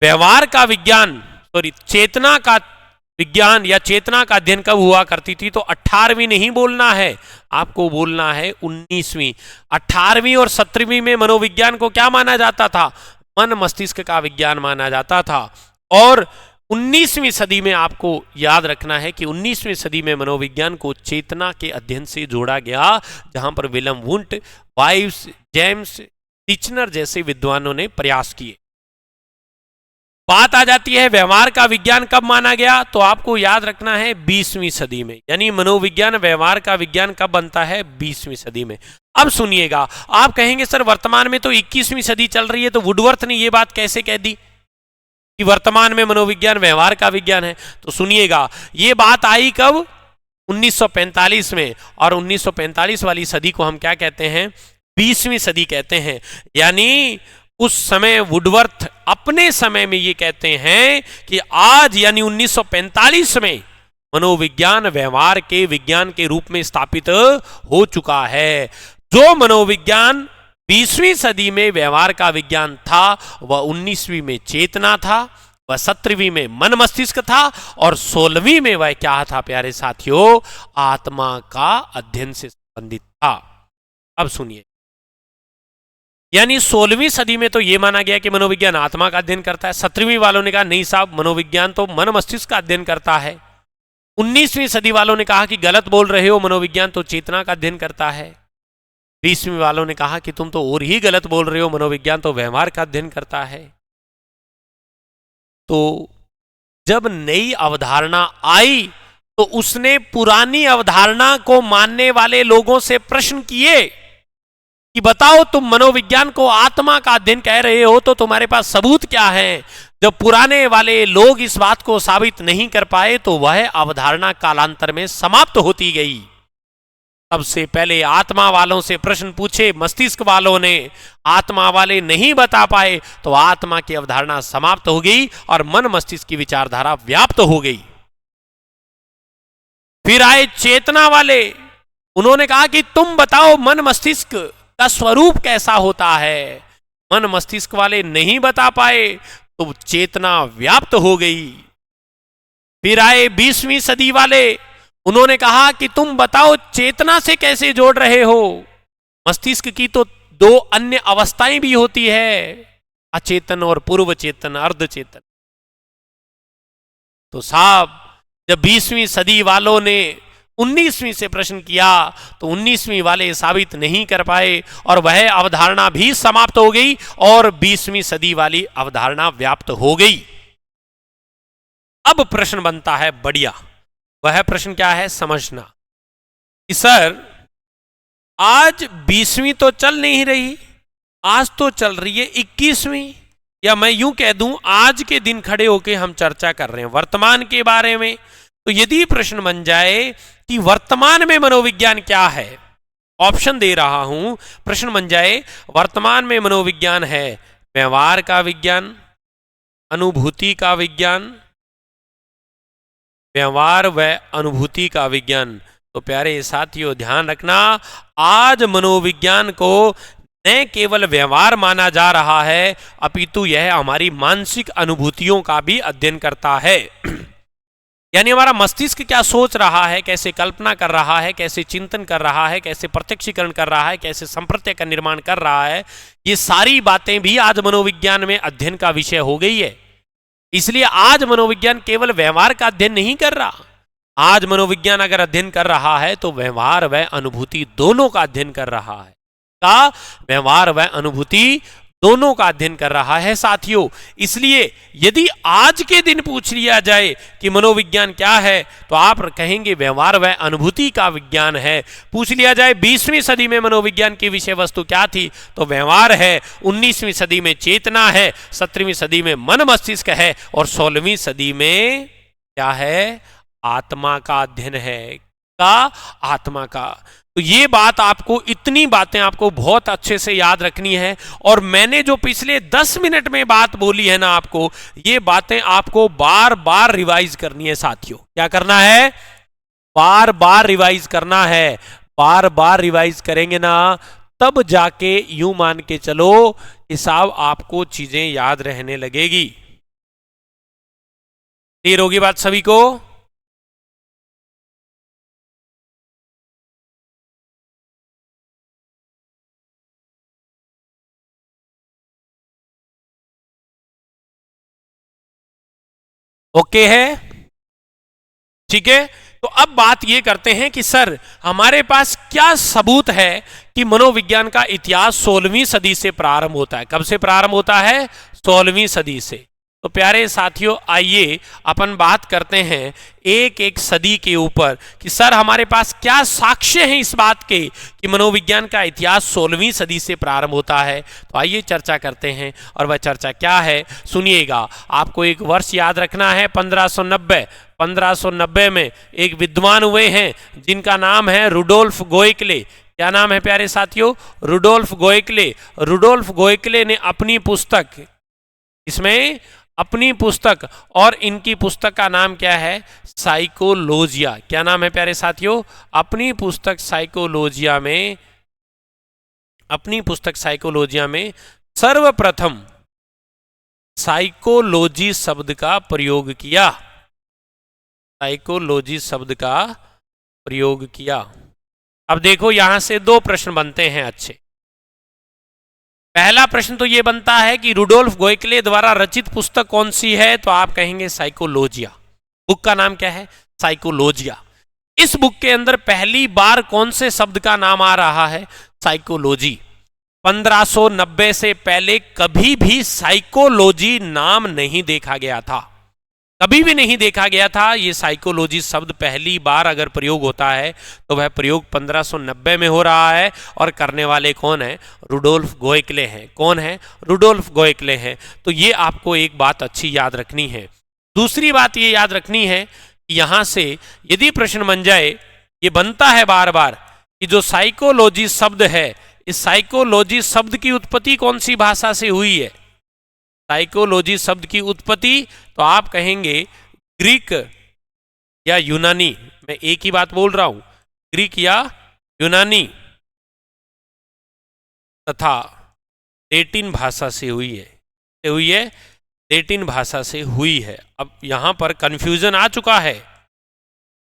व्यवहार का विज्ञान, सॉरी, चेतना का विज्ञान या चेतना का अध्ययन कब हुआ करती थी? तो 18वीं नहीं बोलना है, आपको बोलना है 19वीं। 18वीं और 17वीं में मनोविज्ञान को क्या माना जाता था? मन मस्तिष्क का विज्ञान माना जाता था। और 19वीं सदी में आपको याद रखना है कि 19वीं सदी में मनोविज्ञान को चेतना के अध्ययन से जोड़ा गया, जहां पर William Wundt, wives, James Titchener जैसे विद्वानों ने प्रयास किए। बात आ जाती है व्यवहार का विज्ञान कब माना गया, तो आपको याद रखना है 20वीं सदी में, यानी मनोविज्ञान व्यवहार का विज्ञान कब बनता है, 20वीं सदी में। अब सुनिएगा, आप कहेंगे सर वर्तमान में तो 21वीं सदी चल रही है, तो वुडवर्थ ने यह बात कैसे कह दी कि वर्तमान में मनोविज्ञान व्यवहार का विज्ञान है? तो सुनिएगा, यह बात आई कब, 1945 में, और 1945 वाली सदी को हम क्या कहते हैं, 20वीं सदी कहते हैं। यानी उस समय वुडवर्थ अपने समय में ये कहते हैं कि आज यानी 1945 में मनोविज्ञान व्यवहार के विज्ञान के रूप में स्थापित हो चुका है। जो मनोविज्ञान 20वीं सदी में व्यवहार का विज्ञान था, वह 19वीं में चेतना था, वह 17वीं में मन मस्तिष्क था, और 16वीं में वह क्या था प्यारे साथियों, आत्मा का अध्ययन से संबंधित था। अब सुनिए, यानी 16वीं सदी में तो यह माना गया कि मनोविज्ञान आत्मा का अध्ययन करता है। 17वीं वालों ने कहा नहीं साहब, मनोविज्ञान तो मन मस्तिष्क का अध्ययन करता है। 19वीं सदी वालों ने कहा कि गलत बोल रहे हो, मनोविज्ञान तो चेतना का अध्ययन करता है। 20वीं वालों ने कहा कि तुम तो और ही गलत बोल रहे हो, मनोविज्ञान तो व्यवहार का अध्ययन करता है। तो जब नई अवधारणा आई तो उसने पुरानी अवधारणा को मानने वाले लोगों से प्रश्न किए कि बताओ, तुम मनोविज्ञान को आत्मा का अध्ययन कह रहे हो, तो तुम्हारे पास सबूत क्या है? जब पुराने वाले लोग इस बात को साबित नहीं कर पाए तो वह अवधारणा कालांतर में समाप्त होती गई। सबसे पहले आत्मा वालों से प्रश्न पूछे मस्तिष्क वालों ने, आत्मा वाले नहीं बता पाए तो आत्मा की अवधारणा समाप्त हो गई और मन मस्तिष्क की विचारधारा व्याप्त हो गई। फिर आए चेतना वाले, उन्होंने कहा कि तुम बताओ मन मस्तिष्क का स्वरूप कैसा होता है। मन मस्तिष्क वाले नहीं बता पाए तो चेतना व्याप्त हो गई। फिर आए 20वीं सदी वाले, उन्होंने कहा कि तुम बताओ चेतना से कैसे जोड़ रहे हो, मस्तिष्क की तो दो अन्य अवस्थाएं भी होती है, अचेतन और पूर्व चेतन, अर्धचेतन। तो साहब जब 20वीं सदी वालों ने 19वीं से प्रश्न किया तो 19वीं वाले साबित नहीं कर पाए और वह अवधारणा भी समाप्त हो गई और 20वीं सदी वाली अवधारणा व्याप्त हो गई। अब प्रश्न बनता है बढ़िया, वह प्रश्न क्या है, समझना कि सर आज 20वीं तो चल नहीं रही, आज तो चल रही है 21वीं, या मैं यूं कह दूं आज के दिन खड़े होकर हम चर्चा कर रहे हैं वर्तमान के बारे में। तो यदि प्रश्न बन जाए कि वर्तमान में मनोविज्ञान क्या है, ऑप्शन दे रहा हूं, प्रश्न बन जाए वर्तमान में मनोविज्ञान है व्यवहार का विज्ञान, अनुभूति का विज्ञान, व्यवहार व अनुभूति का विज्ञान, तो प्यारे साथियों ध्यान रखना, आज मनोविज्ञान को न केवल व्यवहार माना जा रहा है अपितु यह हमारी मानसिक अनुभूतियों का भी अध्ययन करता है। यानी हमारा मस्तिष्क क्या सोच रहा है, कैसे कल्पना कर रहा है, कैसे चिंतन कर रहा है, कैसे प्रत्यक्षीकरण कर रहा है, कैसे संप्रत्यय का निर्माण कर रहा है, ये सारी बातें भी आज मनोविज्ञान में अध्ययन का विषय हो गई है। इसलिए आज मनोविज्ञान केवल व्यवहार का अध्ययन नहीं कर रहा, आज मनोविज्ञान अगर अध्ययन कर रहा है तो व्यवहार व अनुभूति दोनों का अध्ययन कर रहा है, का व्यवहार व अनुभूति दोनों का अध्ययन कर रहा है साथियों। इसलिए यदि आज के दिन पूछ लिया जाए कि मनोविज्ञान क्या है तो आप कहेंगे व्यवहार व अनुभूति का विज्ञान है। पूछ लिया जाए 20वीं सदी में मनोविज्ञान की विषय वस्तु क्या थी, तो व्यवहार है, 19वीं सदी में चेतना है, 17वीं सदी में मन मस्तिष्क है और 16वीं सदी में क्या है, आत्मा का अध्ययन है, का आत्मा का। तो ये बात आपको, इतनी बातें आपको बहुत अच्छे से याद रखनी है। और मैंने जो पिछले 10 मिनट में बात बोली है ना आपको, ये बातें आपको बार बार रिवाइज करनी है साथियों। क्या करना है, बार बार रिवाइज करना है। बार बार रिवाइज करेंगे ना तब जाके यूं मान के चलो कि साहब आपको चीजें याद रहने लगेगी। क्लियर होगी बात सभी को? ओके है, ठीक है। तो अब बात ये करते हैं कि सर हमारे पास क्या सबूत है कि मनोविज्ञान का इतिहास 16वीं सदी से प्रारंभ होता है। कब से प्रारंभ होता है? 16वीं सदी से। तो प्यारे साथियों, आइए अपन बात करते हैं एक एक सदी के ऊपर कि सर हमारे पास क्या साक्ष्य हैं इस बात के कि मनोविज्ञान का इतिहास 16वीं सदी से प्रारंभ होता है। तो आइए चर्चा करते हैं, और वह चर्चा क्या है सुनिएगा। आपको एक वर्ष याद रखना है, 1590। 1590 में एक विद्वान हुए हैं जिनका नाम है रुडोल्फ गोएकले। क्या नाम है प्यारे साथियों? रुडोल्फ गोएकले। रुडोल्फ गोएकले ने अपनी पुस्तक, इसमें अपनी पुस्तक, और इनकी पुस्तक का नाम क्या है? साइकोलॉजिया। क्या नाम है प्यारे साथियों? अपनी पुस्तक साइकोलॉजिया में, अपनी पुस्तक साइकोलॉजिया में सर्वप्रथम साइकोलॉजी शब्द का प्रयोग किया। साइकोलॉजी शब्द का प्रयोग किया। अब देखो यहां से दो प्रश्न बनते हैं अच्छे। पहला प्रश्न तो यह बनता है कि रुडोल्फ गोएकले द्वारा रचित पुस्तक कौन सी है? तो आप कहेंगे साइकोलॉजिया। बुक का नाम क्या है? साइकोलॉजिया। इस बुक के अंदर पहली बार कौन से शब्द का नाम आ रहा है? साइकोलॉजी। 1590 से पहले कभी भी साइकोलॉजी नाम नहीं देखा गया था, कभी भी नहीं देखा गया था। ये साइकोलॉजी शब्द पहली बार अगर प्रयोग होता है तो वह प्रयोग 1590 में हो रहा है, और करने वाले कौन है? रुडोल्फ गोएकले हैं। कौन है? रुडोल्फ गोएकले हैं। तो ये आपको एक बात अच्छी याद रखनी है। दूसरी बात ये याद रखनी है कि यहां से यदि प्रश्न बन जाए, ये बनता है बार बार कि जो साइकोलॉजी शब्द है, इस साइकोलॉजी शब्द की उत्पत्ति कौन सी भाषा से हुई है? साइकोलॉजी शब्द की उत्पत्ति तो आप कहेंगे ग्रीक या यूनानी। मैं एक ही बात बोल रहा हूं, ग्रीक या यूनानी तथा लैटिन भाषा से हुई है। लैटिन भाषा से हुई है। अब यहां पर कंफ्यूजन आ चुका है,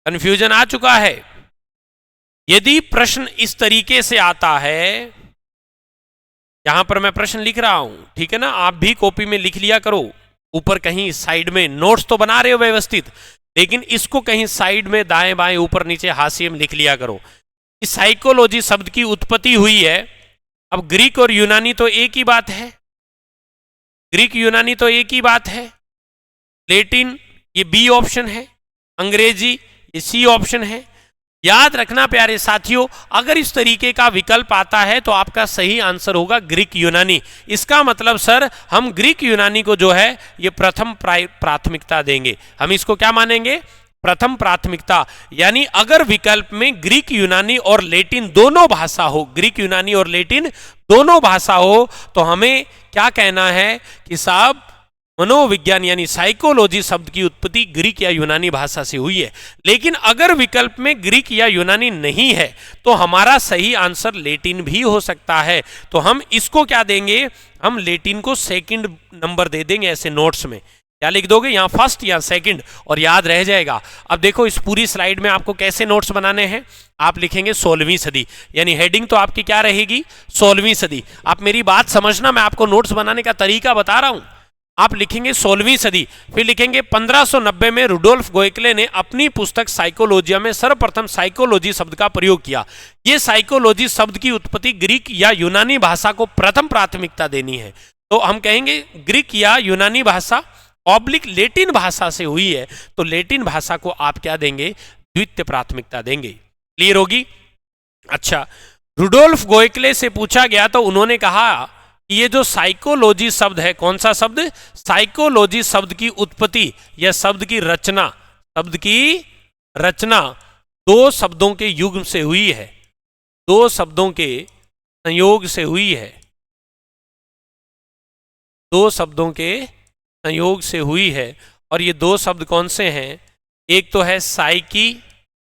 कंफ्यूजन आ चुका है। यदि प्रश्न इस तरीके से आता है, यहां पर मैं प्रश्न लिख रहा हूं, ठीक है ना, आप भी कॉपी में लिख लिया करो। ऊपर कहीं साइड में नोट्स तो बना रहे हो व्यवस्थित, लेकिन इसको कहीं साइड में दाएं बाएं ऊपर नीचे हाशिए में लिख लिया करो। इस साइकोलॉजी शब्द की उत्पत्ति हुई है। अब ग्रीक और यूनानी तो एक ही बात है, ग्रीक यूनानी तो एक ही बात है। लैटिन ये बी ऑप्शन है, अंग्रेजी ये सी ऑप्शन है। याद रखना प्यारे साथियों, अगर इस तरीके का विकल्प आता है तो आपका सही आंसर होगा ग्रीक यूनानी। इसका मतलब सर हम ग्रीक यूनानी को जो है ये प्रथम प्राथमिकता देंगे। हम इसको क्या मानेंगे? प्रथम प्राथमिकता। यानी अगर विकल्प में ग्रीक यूनानी और लैटिन दोनों भाषा हो, ग्रीक यूनानी और लैटिन दोनों भाषा हो, तो हमें क्या कहना है कि साहब मनोविज्ञान यानी साइकोलॉजी शब्द की उत्पत्ति ग्रीक या यूनानी भाषा से हुई है। लेकिन अगर विकल्प में ग्रीक या यूनानी नहीं है तो हमारा सही आंसर लैटिन भी हो सकता है। तो हम इसको क्या देंगे? हम लैटिन को सेकंड नंबर दे देंगे। ऐसे नोट्स में क्या लिख दोगे? यहाँ फर्स्ट या सेकंड, और याद रह जाएगा। अब देखो इस पूरी स्लाइड में आपको कैसे नोट्स बनाने हैं। आप लिखेंगे 16वीं सदी, यानी हेडिंग तो आपकी क्या रहेगी? 16वीं सदी। आप मेरी बात समझना, मैं आपको नोट्स बनाने का तरीका बता रहा हूं। आप लिखेंगे 16वीं सदी, फिर लिखेंगे 1590 में रुडोल्फ गोएकले ने अपनी पुस्तक साइकोलॉजिया में सर्वप्रथम साइकोलॉजी शब्द का प्रयोग किया। यह साइकोलॉजी शब्द की उत्पत्ति ग्रीक या यूनानी भाषा को प्रथम प्राथमिकता देनी है। तो हम कहेंगे ग्रीक या यूनानी भाषा ऑब्लिक लैटिन भाषा से हुई है, तो लैटिन भाषा को आप क्या देंगे? द्वितीय प्राथमिकता देंगे। क्लियर होगी? अच्छा, रुडोल्फ गोएकले से पूछा गया तो उन्होंने कहा ये जो साइकोलॉजी शब्द है, कौन सा शब्द? साइकोलॉजी शब्द की उत्पत्ति या शब्द की रचना दो शब्दों के युग्म से हुई है, दो शब्दों के संयोग से हुई है, दो शब्दों के संयोग से हुई है। और ये दो शब्द कौन से हैं? एक तो है साइकी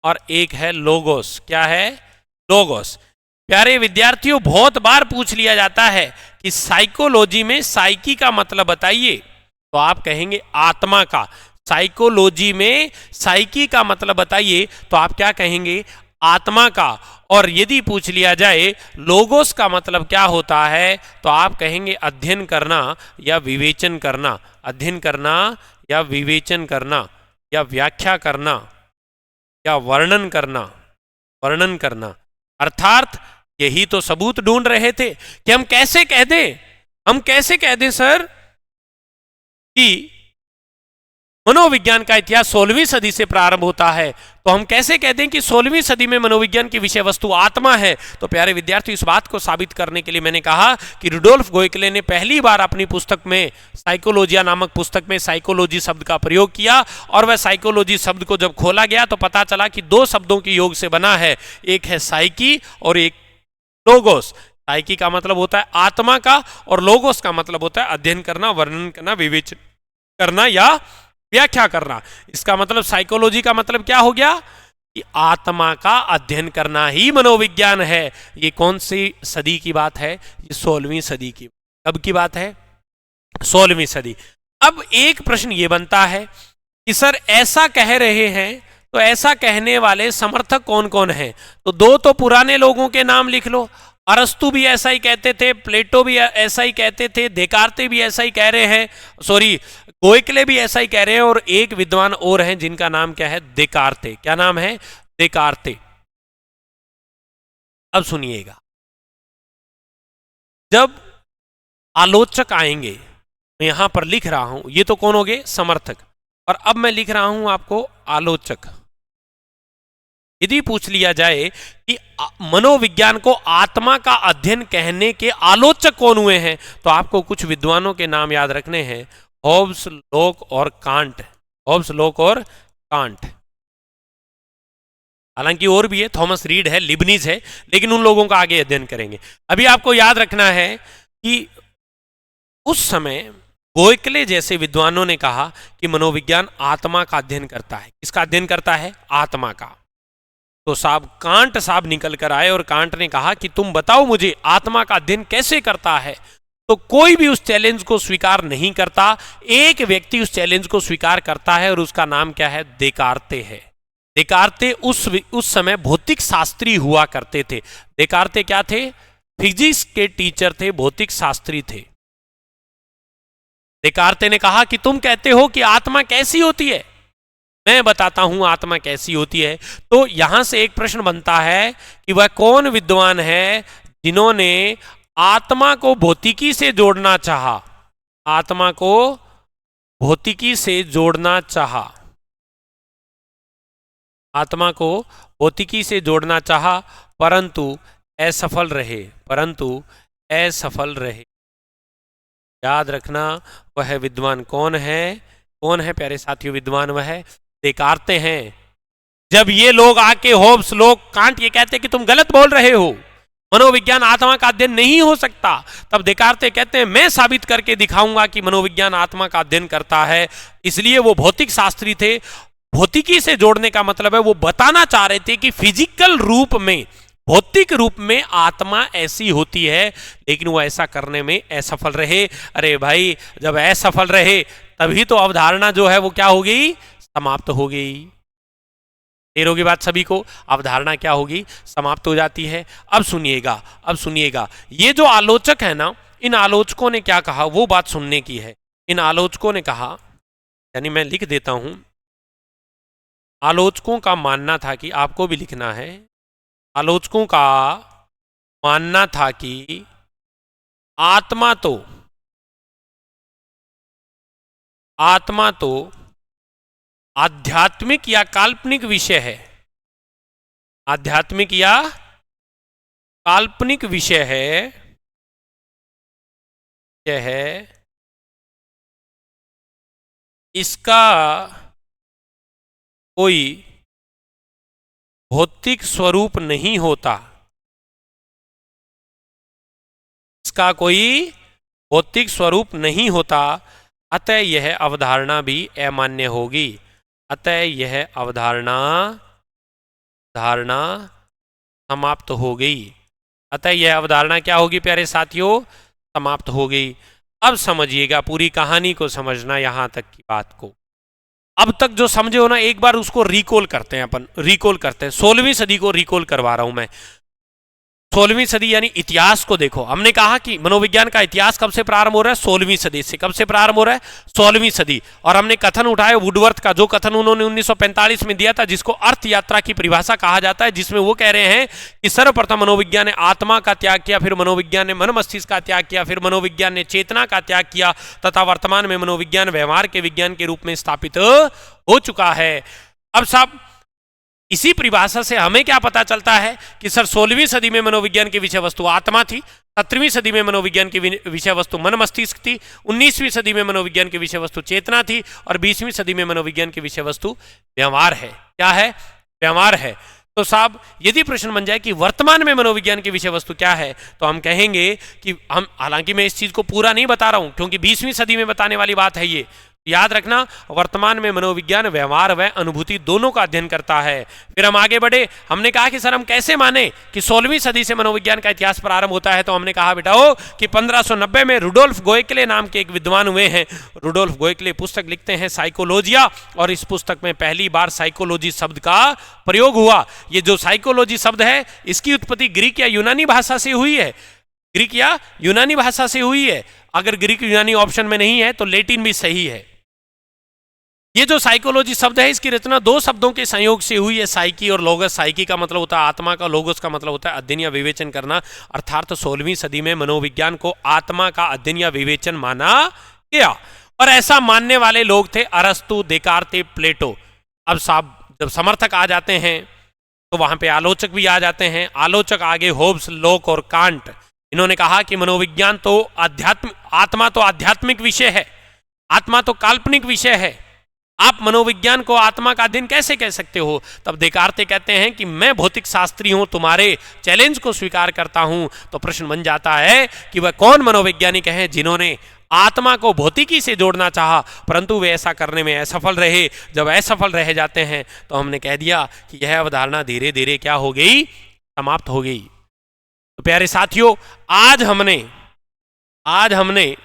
और एक है लोगोस। क्या है? लोगोस। प्यारे विद्यार्थियों, बहुत बार पूछ लिया जाता है कि साइकोलॉजी में साइकी का मतलब बताइए, तो आप कहेंगे आत्मा का। साइकोलॉजी में साइकी का मतलब बताइए, तो आप क्या कहेंगे? आत्मा का। और यदि पूछ लिया जाए लोगोस का मतलब क्या होता है, तो आप कहेंगे अध्ययन करना या विवेचन करना, अध्ययन करना या विवेचन करना या व्याख्या करना या वर्णन करना। अर्थात यही तो सबूत ढूंढ रहे थे कि हम कैसे कह दें सर कि मनोविज्ञान का इतिहास 16वीं सदी से प्रारंभ होता है, तो हम कैसे कह दें कि 16वीं सदी में मनोविज्ञान की विषय वस्तु आत्मा है। तो प्यारे विद्यार्थी, इस बात को साबित करने के लिए मैंने कहा कि रुडोल्फ गोएकले ने पहली बार अपनी पुस्तक में साइकोलॉजिया नामक पुस्तक में साइकोलॉजी शब्द का प्रयोग किया, और वह साइकोलॉजी शब्द को जब खोला गया तो पता चला कि दो शब्दों के योग से बना है, एक है साइकी और एक लोगोस। साइकी का मतलब होता है आत्मा का, और लोगोस का मतलब होता है अध्ययन करना, वर्णन करना, विवेचन करना या व्याख्या करना। इसका मतलब साइकोलॉजी का मतलब क्या हो गया कि आत्मा का अध्ययन करना ही मनोविज्ञान है। ये कौन सी सदी की बात है? ये 16वीं सदी की। कब की बात है? 16वीं सदी। अब एक प्रश्न ये बनता है कि सर ऐसा कह रहे हैं तो ऐसा कहने वाले समर्थक कौन कौन हैं? तो दो तो पुराने लोगों के नाम लिख लो। अरस्तु भी ऐसा ही कहते थे, प्लेटो भी ऐसा ही कहते थे, देकार्ते भी ऐसा ही कह रहे हैं, सॉरी गोएकले भी ऐसा ही कह रहे हैं, और एक विद्वान और हैं जिनका नाम क्या है? देकार्ते। क्या नाम है? देकार्ते। अब सुनिएगा, जब आलोचक आएंगे, मैं यहां पर लिख रहा हूं, ये तो कौन हो गए? समर्थक, और अब मैं लिख रहा हूं आपको आलोचक। यदि पूछ लिया जाए कि मनोविज्ञान को आत्मा का अध्ययन कहने के आलोचक कौन हुए हैं, तो आपको कुछ विद्वानों के नाम याद रखने हैं, हॉब्स, लोक और कांट। हॉब्स, लोक और कांट। हालांकि और भी है, थॉमस रीड है, लिबनीज है, लेकिन उन लोगों का आगे अध्ययन करेंगे। अभी आपको याद रखना है कि उस समय गोएकले जैसे विद्वानों ने कहा कि मनोविज्ञान आत्मा का अध्ययन करता है। किसका अध्ययन करता है? आत्मा का। तो साहब कांट साहब निकल कर आए और कांट ने कहा कि तुम बताओ मुझे आत्मा का अध्ययन कैसे करता है। तो कोई भी उस चैलेंज को स्वीकार नहीं करता। एक व्यक्ति उस चैलेंज को स्वीकार करता है और उसका नाम क्या है? देकार्ते है। देकार्ते उस समय भौतिक शास्त्री हुआ करते थे। देकार्ते क्या थे? फिजिक्स के टीचर थे, भौतिक शास्त्री थे। देकार्ते ने कहा कि तुम कहते हो कि आत्मा कैसी होती है, मैं बताता हूं आत्मा कैसी होती है। तो यहां से एक प्रश्न बनता है कि वह कौन विद्वान है जिन्होंने आत्मा को भौतिकी से जोड़ना चाहा? आत्मा को भौतिकी से जोड़ना चाहा, आत्मा को भौतिकी से जोड़ना चाहा, परंतु असफल रहे। याद रखना, वह विद्वान कौन है? कौन है प्यारे साथियों विद्वान? वह देकार्ते हैं। जब ये लोग आके होब्स, लोग, कांट ये कहते हैं कि तुम गलत बोल रहे हो, मनोविज्ञान आत्मा का अध्ययन नहीं हो सकता, तब देकार्ते कहते हैं मैं साबित करके दिखाऊंगा कि मनोविज्ञान आत्मा का अध्ययन करता है। इसलिए वो भौतिक शास्त्री थे। भौतिकी से जोड़ने का मतलब है वो बताना चाह रहे थे कि फिजिकल रूप में, भौतिक रूप में आत्मा ऐसी होती है, लेकिन वो ऐसा करने में असफल रहे। अरे भाई, जब असफल रहे तभी तो अवधारणा जो है वो क्या हो गई? समाप्त हो गई। देर होगी बात सभी को, अवधारणा क्या होगी? समाप्त हो जाती है। अब सुनिएगा, ये जो आलोचक है ना, इन आलोचकों ने क्या कहा वो बात सुनने की है। इन आलोचकों ने कहा, यानी मैं लिख देता हूं, आलोचकों का मानना था कि, आपको भी लिखना है, आलोचकों का मानना था कि आत्मा तो आध्यात्मिक या काल्पनिक विषय है। आध्यात्मिक या काल्पनिक विषय है, यह है, इसका कोई भौतिक स्वरूप नहीं होता, इसका कोई भौतिक स्वरूप नहीं होता, अतः यह अवधारणा भी अमान्य होगी। अतः यह अवधारणा समाप्त हो गई। अतः यह अवधारणा क्या होगी प्यारे साथियों? समाप्त हो गई। अब समझिएगा, पूरी कहानी को समझना, यहां तक की बात को। अब तक जो समझे हो ना, एक बार उसको रिकॉल करते हैं, अपन रिकॉल करते हैं। 16वीं सदी को रिकॉल करवा रहा हूं मैं। 16वीं सदी यानी इतिहास को देखो। हमने कहा कि मनोविज्ञान का इतिहास कब से प्रारंभ हो रहा है? 16वीं सदी से। कब से प्रारंभ हो रहा है? 16वीं सदी। और हमने कथन उठाया वुडवर्थ का, जो कथन उन्होंने 1945 में दिया था, जिसको अर्थ यात्रा की परिभाषा कहा जाता है, जिसमें वो कह रहे हैं कि सर्वप्रथम मनोविज्ञान ने आत्मा का त्याग किया, फिर मनोविज्ञान ने मन मस्तिष्क का त्याग किया, फिर मनोविज्ञान ने चेतना का त्याग किया, तथा वर्तमान में मनोविज्ञान व्यवहार के विज्ञान के रूप में स्थापित हो चुका है। अब साहब इसी परिभाषा से हमें क्या पता चलता है कि सर 16वीं सदी में मनोविज्ञान की विषय वस्तु आत्मा थी, 17वीं सदी में मनोविज्ञान की विषय वस्तु मन मस्तिष्क थी, 19वीं सदी में मनोविज्ञान की विषय वस्तु चेतना थी, और 20वीं सदी में मनोविज्ञान की विषय वस्तु व्यवहार है। क्या है? व्यवहार है। तो साहब यदि प्रश्न बन जाए कि वर्तमान में मनोविज्ञान की विषय वस्तु क्या है, तो हम कहेंगे कि हम, हालांकि मैं इस चीज को पूरा नहीं बता रहा हूं क्योंकि 20वीं सदी में बताने वाली बात है ये, याद रखना, वर्तमान में मनोविज्ञान व्यवहार व अनुभूति दोनों का अध्ययन करता है। फिर हम आगे बढ़े, हमने कहा कि सर हम कैसे माने कि 16वीं सदी से मनोविज्ञान का इतिहास प्रारंभ होता है? तो हमने कहा बेटा कि 1590 में रुडोल्फ गोएकले नाम के एक विद्वान हुए हैं। रुडोल्फ गोएकले पुस्तक लिखते हैं साइकोलॉजिया, और इस पुस्तक में पहली बार साइकोलॉजी शब्द का प्रयोग हुआ। ये जो साइकोलॉजी शब्द है, इसकी उत्पत्ति ग्रीक या यूनानी भाषा से हुई है। ग्रीक या यूनानी भाषा से हुई है। अगर ग्रीक यूनानी ऑप्शन में नहीं है तो लेटिन भी सही है। ये जो साइकोलॉजी शब्द है, इसकी रचना दो शब्दों के संयोग से हुई है, साइकी और लोगस। साइकी का मतलब होता है आत्मा का, लोगस का मतलब होता है अध्ययन या विवेचन करना। अर्थात 16वीं सदी में मनोविज्ञान को आत्मा का अध्ययन या विवेचन माना गया, और ऐसा मानने वाले लोग थे अरस्तु, देकार्ते, प्लेटो। अब साहब जब समर्थक आ जाते हैं तो वहां पे आलोचक भी आ जाते हैं। आलोचक आगे होब्स, लोक और कांट। इन्होंने कहा कि मनोविज्ञान तो आत्मा तो आध्यात्मिक विषय है, आत्मा तो काल्पनिक विषय है, आप मनोविज्ञान को आत्मा का अध्ययन कैसे कह सकते हो? तब देकार्ते कहते हैं कि मैं भौतिक शास्त्री हूं, तुम्हारे चैलेंज को स्वीकार करता हूं। तो प्रश्न बन जाता है कि वह कौन मनोवैज्ञानिक हैं जिन्होंने आत्मा को भौतिकी से जोड़ना चाहा, परंतु वे ऐसा करने में असफल रहे। जब असफल रह जाते हैं तो हमने कह दिया कि यह अवधारणा धीरे धीरे क्या हो गई? समाप्त हो गई। तो प्यारे साथियों, आज हमने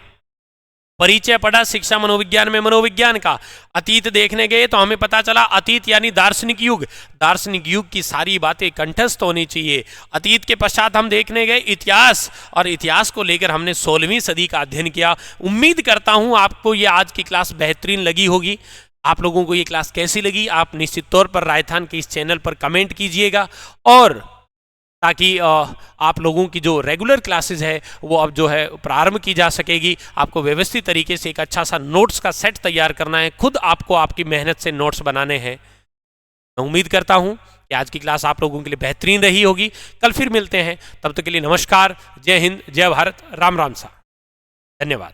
परिचय पढ़ा शिक्षा मनोविज्ञान में मनोविज्ञान का। अतीत देखने गए तो हमें पता चला अतीत यानी दार्शनिक युग। दार्शनिक युग की सारी बातें कंठस्थ होनी चाहिए। अतीत के पश्चात हम देखने गए इतिहास, और इतिहास को लेकर हमने 16वीं सदी का अध्ययन किया। उम्मीद करता हूं आपको ये आज की क्लास बेहतरीन लगी होगी। आप लोगों को ये क्लास कैसी लगी आप निश्चित तौर पर रायथान के इस चैनल पर कमेंट कीजिएगा, और ताकि आप लोगों की जो रेगुलर क्लासेस है वो अब जो है प्रारंभ की जा सकेगी। आपको व्यवस्थित तरीके से एक अच्छा सा नोट्स का सेट तैयार करना है, खुद आपको आपकी मेहनत से नोट्स बनाने हैं। मैं उम्मीद करता हूं कि आज की क्लास आप लोगों के लिए बेहतरीन रही होगी। कल फिर मिलते हैं, तब तक के लिए नमस्कार, जय हिंद, जय भारत, राम राम सा, धन्यवाद।